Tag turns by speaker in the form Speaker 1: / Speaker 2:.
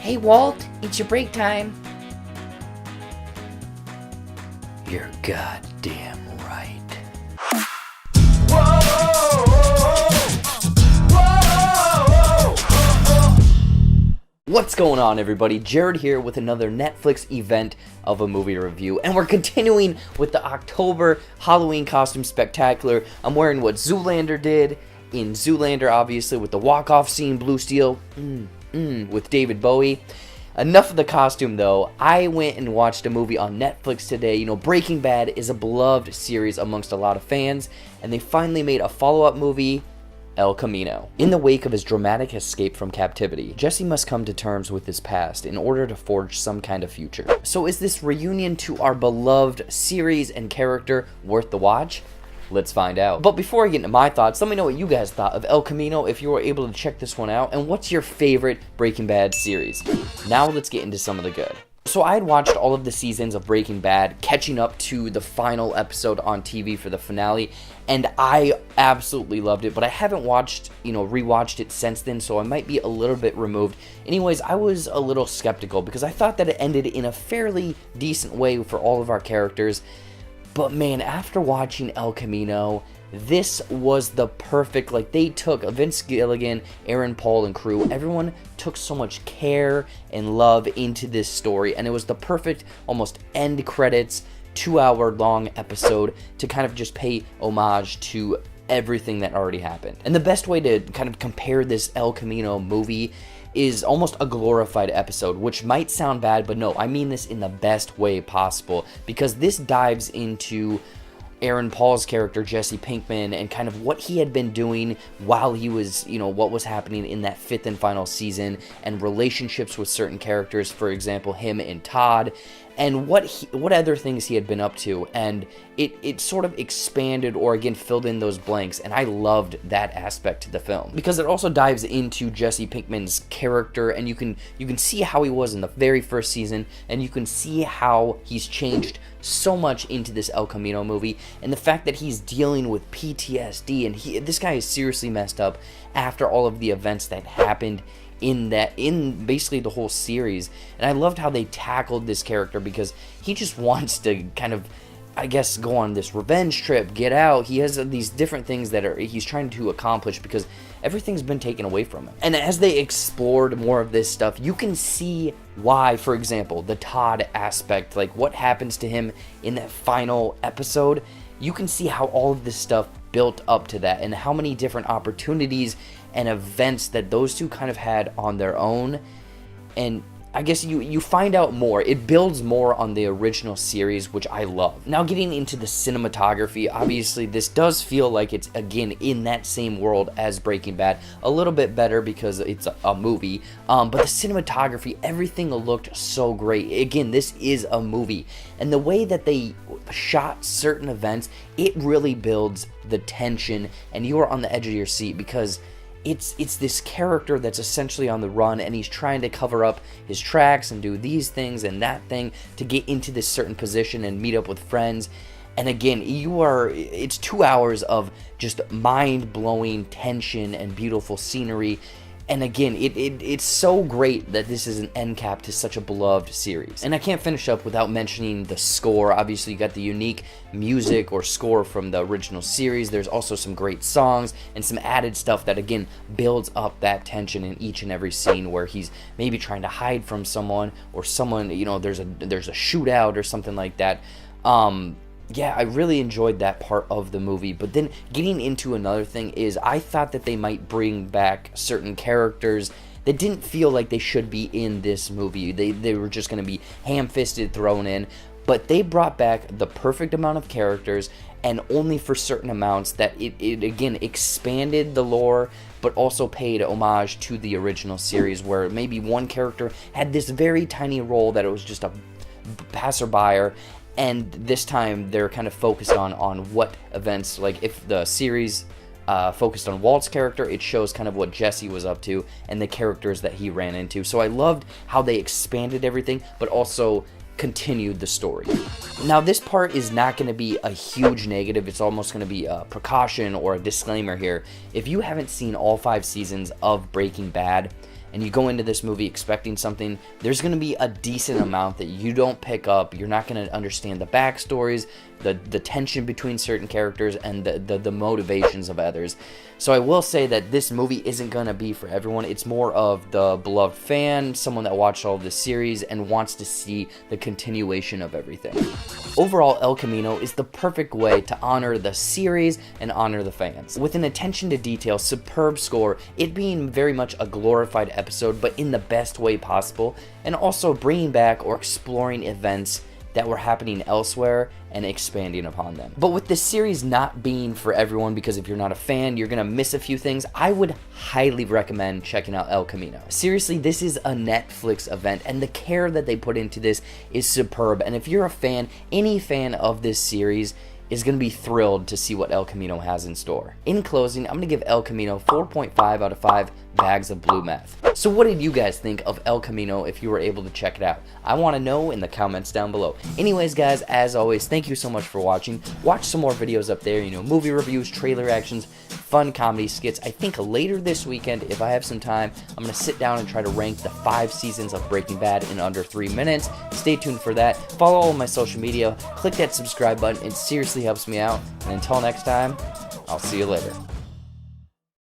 Speaker 1: Hey Walt, it's your break time. You're goddamn right. What's going on, everybody? Jared here with another Netflix event of a movie review, and we're continuing with the October Halloween costume spectacular. I'm wearing what Zoolander did in Zoolander, obviously, with the walk-off scene, Blue Steel, with David Bowie. Enough of the costume, though. I went and watched a movie on Netflix today. You know, Breaking Bad is a beloved series amongst a lot of fans, and they finally made a follow-up movie, El Camino. In the wake of his dramatic escape from captivity, Jesse must come to terms with his past in order to forge some kind of future. So is this reunion to our beloved series and character worth the watch? Let's find out. But before I get into my thoughts, let me know what you guys thought of El Camino, if you were able to check this one out, and what's your favorite Breaking Bad series. Now let's get into some of the good. So I had watched all of the seasons of Breaking Bad, catching up to the final episode on TV for the finale, and I absolutely loved it, but I haven't rewatched it since then, so I might be a little bit removed. Anyways, I was a little skeptical because I thought that it ended in a fairly decent way for all of our characters, but man, after watching El Camino, this was the perfect, they took Vince Gilligan, Aaron Paul, and crew, everyone took so much care and love into this story, and it was the perfect, almost end credits, 2-hour long episode to kind of just pay homage to everything that already happened. And the best way to kind of compare this El Camino movie is almost a glorified episode, which might sound bad, but no, I mean this in the best way possible, because this dives into Aaron Paul's character, Jesse Pinkman, and kind of what he had been doing while he was, what was happening in that 5th and final season, and relationships with certain characters, for example, him and Todd, and what other things he had been up to, and it sort of expanded or again filled in those blanks, and I loved that aspect to the film because it also dives into Jesse Pinkman's character, and you can see how he was in the very first season, and you can see how he's changed so much into this El Camino movie, and the fact that he's dealing with PTSD, and this guy is seriously messed up after all of the events that happened in basically the whole series. And I loved how they tackled this character because he just wants to kind of, I guess, go on this revenge trip, get out. He has these different things that he's trying to accomplish because everything's been taken away from him. And as they explored more of this stuff, you can see why, for example, the Todd aspect, what happens to him in that final episode, you can see how all of this stuff built up to that and how many different opportunities and events that those two kind of had on their own. And I guess you find out more. It builds more on the original series, which I love. Now getting into the cinematography, obviously this does feel like it's, again, in that same world as Breaking Bad. A little bit better because it's a movie, but the cinematography, everything looked so great. Again, this is a movie, and the way that they shot certain events, it really builds the tension, and you are on the edge of your seat because it's this character that's essentially on the run, and he's trying to cover up his tracks and do these things and that thing to get into this certain position and meet up with friends. And again, it's 2 hours of just mind-blowing tension and beautiful scenery. And again, it's so great that this is an end cap to such a beloved series. And I can't finish up without mentioning the score. Obviously, you got the unique music or score from the original series. There's also some great songs and some added stuff that, again, builds up that tension in each and every scene where he's maybe trying to hide from someone, or someone, there's a shootout or something like that. Yeah, I really enjoyed that part of the movie. But then getting into another thing is I thought that they might bring back certain characters that didn't feel like they should be in this movie. They were just going to be ham-fisted thrown in. But they brought back the perfect amount of characters, and only for certain amounts, that it again expanded the lore, but also paid homage to the original series, where maybe one character had this very tiny role that it was just a passerby. And this time they're kind of focused on what events, if the series focused on Walt's character, it shows kind of what Jesse was up to and the characters that he ran into. So I loved how they expanded everything, but also continued the story. Now, this part is not going to be a huge negative. It's almost going to be a precaution or a disclaimer here. If you haven't seen all 5 seasons of Breaking Bad, and you go into this movie expecting something, there's going to be a decent amount that you don't pick up. You're not going to understand the backstories, the tension between certain characters, and the motivations of others. So I will say that this movie isn't going to be for everyone. It's more of the beloved fan, someone that watched all of the series and wants to see the continuation of everything. Overall, El Camino is the perfect way to honor the series and honor the fans. With an attention to detail, superb score, it being very much a glorified episode but in the best way possible, and also bringing back or exploring events that were happening elsewhere and expanding upon them. But with this series not being for everyone, because if you're not a fan, you're gonna miss a few things, I would highly recommend checking out El Camino. Seriously, this is a Netflix event, and the care that they put into this is superb. And if you're a fan, any fan of this series is going to be thrilled to see what El Camino has in store. In closing, I'm going to give El Camino 4.5 out of 5 bags of blue meth. So what did you guys think of El Camino if you were able to check it out? I want to know in the comments down below. Anyways, guys, as always, thank you so much for watching. Watch some more videos up there, movie reviews, trailer reactions, fun comedy skits. I think later this weekend, if I have some time, I'm going to sit down and try to rank the 5 seasons of Breaking Bad in under 3 minutes. Stay tuned for that. Follow all of my social media. Click that subscribe button. It seriously helps me out. And until next time, I'll see you later.